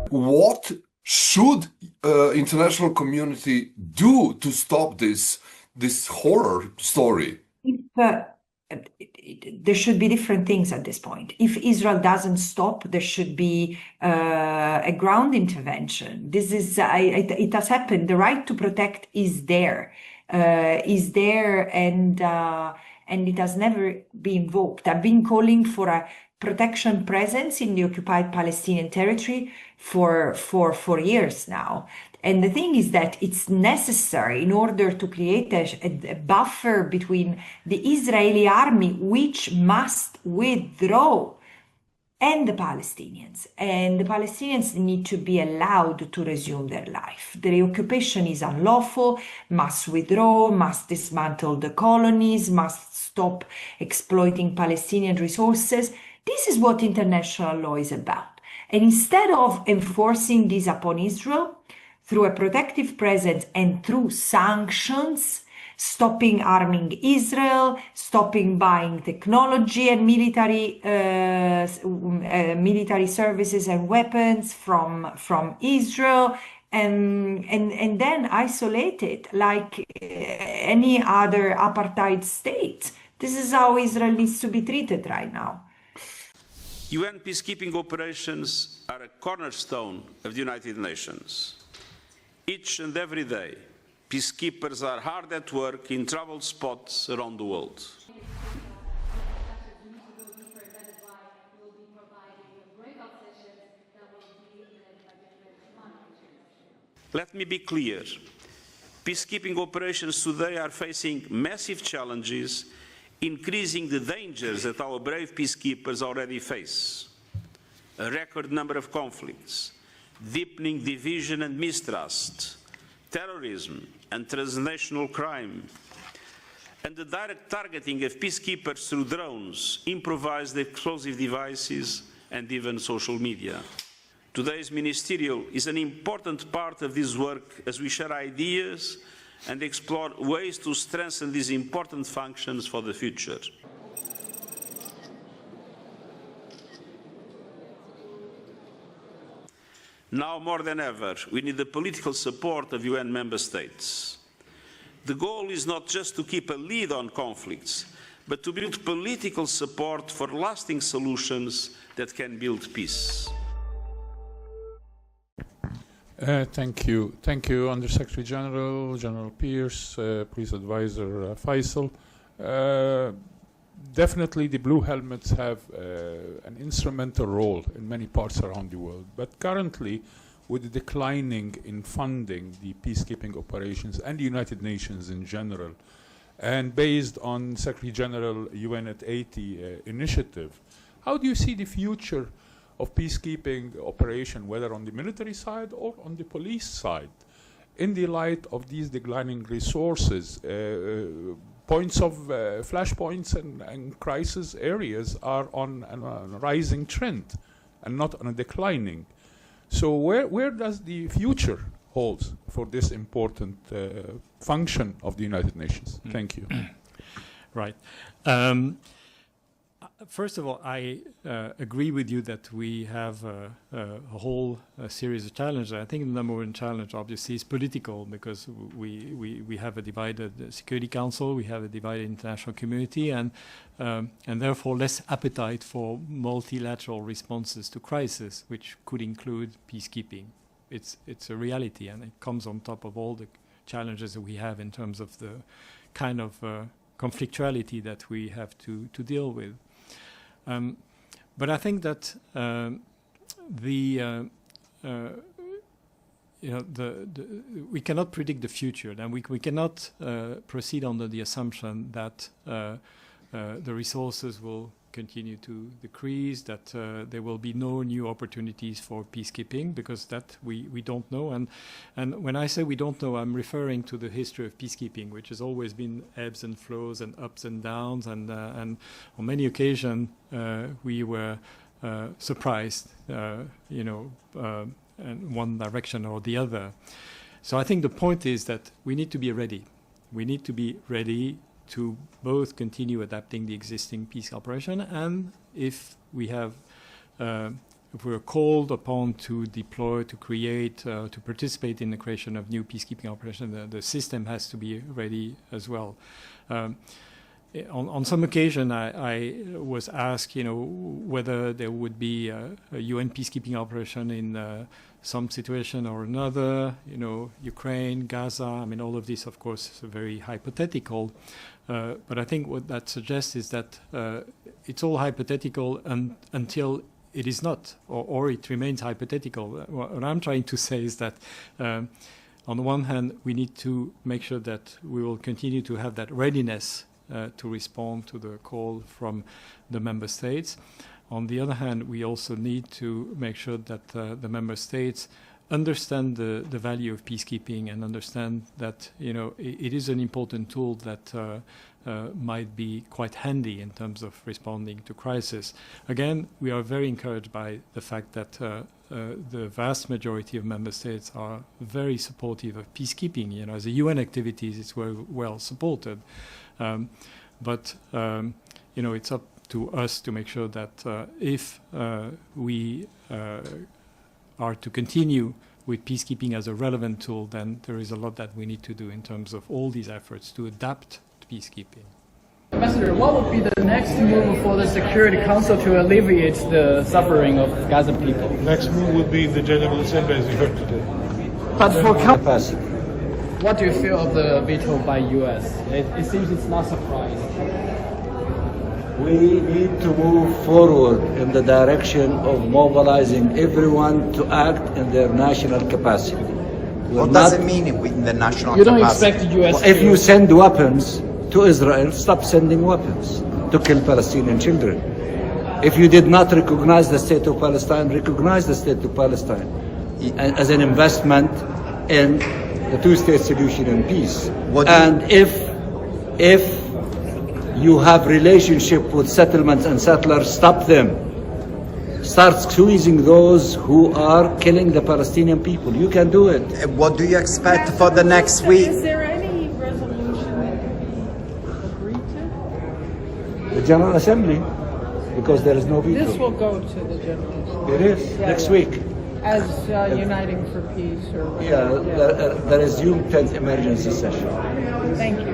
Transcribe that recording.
What should international community do to stop this horror story? There should be different things at this point. If Israel doesn't stop, there should be a ground intervention. This is it has happened. The right to protect is there, and it has never been invoked. I've been calling for a protection presence in the occupied Palestinian territory for 4 years now. And the thing is that it's necessary in order to create a buffer between the Israeli army, which must withdraw, and the Palestinians. And the Palestinians need to be allowed to resume their life. The occupation is unlawful, must withdraw, must dismantle the colonies, must stop exploiting Palestinian resources. This is what international law is about. And instead of enforcing this upon Israel, through a protective presence and through sanctions, stopping arming Israel, stopping buying technology and military services and weapons from Israel, and then isolate it like any other apartheid state. This is how Israel needs to be treated right now. UN peacekeeping operations are a cornerstone of the United Nations. Each and every day, peacekeepers are hard at work in troubled spots around the world. Let me be clear. Peacekeeping operations today are facing massive challenges, increasing the dangers that our brave peacekeepers already face. A record number of conflicts, deepening division and mistrust, terrorism and transnational crime, and the direct targeting of peacekeepers through drones, improvised explosive devices, and even social media. Today's ministerial is an important part of this work as we share ideas and explore ways to strengthen these important functions for the future. Now more than ever, we need the political support of UN member states. The goal is not just to keep a lead on conflicts, but to build political support for lasting solutions that can build peace. Thank you. Thank you, Under-Secretary General, General Pierce, Police Advisor Faisal. Definitely the Blue Helmets have an instrumental role in many parts around the world, but currently with the declining in funding the peacekeeping operations and the United Nations in general, and based on Secretary General UN at 80 initiative, how do you see the future of peacekeeping operation, whether on the military side or on the police side, in the light of these declining resources? Points of flashpoints and crisis areas are on a rising trend and not on a declining. So where does the future hold for this important function of the United Nations? Thank you. Right. First of all, I agree with you that we have a whole series of challenges. I think the number one challenge, obviously, is political, because we have a divided Security Council, we have a divided international community, and therefore less appetite for multilateral responses to crisis, which could include peacekeeping. It's a reality, and it comes on top of all the challenges that we have in terms of the kind of conflictuality that we have to deal with. But I think that we cannot predict the future, and we cannot proceed under the assumption that the resources will continue to decrease, that there will be no new opportunities for peacekeeping, because that we don't know. And when I say we don't know, I'm referring to the history of peacekeeping, which has always been ebbs and flows and ups and downs, and on many occasions we were surprised, in one direction or the other. So I think the point is that we need to be ready. We need to be ready to both continue adapting the existing peace operation, and if we have if we're called upon to deploy, to create, to participate in the creation of new peacekeeping operations, the system has to be ready as well. On some occasion, I was asked, whether there would be a UN peacekeeping operation in some situation or another, Ukraine, Gaza. I mean, all of this, of course, is very hypothetical. But I think what that suggests is that it's all hypothetical until it is not, or it remains hypothetical. What I'm trying to say is that on the one hand, we need to make sure that we will continue to have that readiness to respond to the call from the member states. On the other hand, we also need to make sure that the member states understand the value of peacekeeping and understand that it is an important tool that might be quite handy in terms of responding to crisis. Again, we are very encouraged by the fact that the vast majority of member states are very supportive of peacekeeping. As a UN activities, it's very well supported. But it's up to us to make sure that if we are to continue with peacekeeping as a relevant tool, then there is a lot that we need to do in terms of all these efforts to adapt to peacekeeping. Ambassador, what would be the next move for the Security Council to alleviate the suffering of Gaza people? Next move would be the General Assembly, as you heard today. But for capacity. What do you feel of the veto by US? It seems it's not surprising. We need to move forward in the direction of mobilizing everyone to act in their national capacity. What does it mean in the national capacity? You don't expect the US If you send weapons to Israel, stop sending weapons to kill Palestinian children. If you did not recognize the state of Palestine, recognize the state of Palestine as an investment in the two-state solution and peace. And if you have relationship with settlements and settlers, stop them. Start squeezing those who are killing the Palestinian people. You can do it. What do you expect for the next week? Is there any resolution that can be agreed to? The General Assembly, because there is no veto. This will go to the General Assembly. It is, next week. As Uniting for Peace or Yeah, there is June 10th emergency session. Thank you.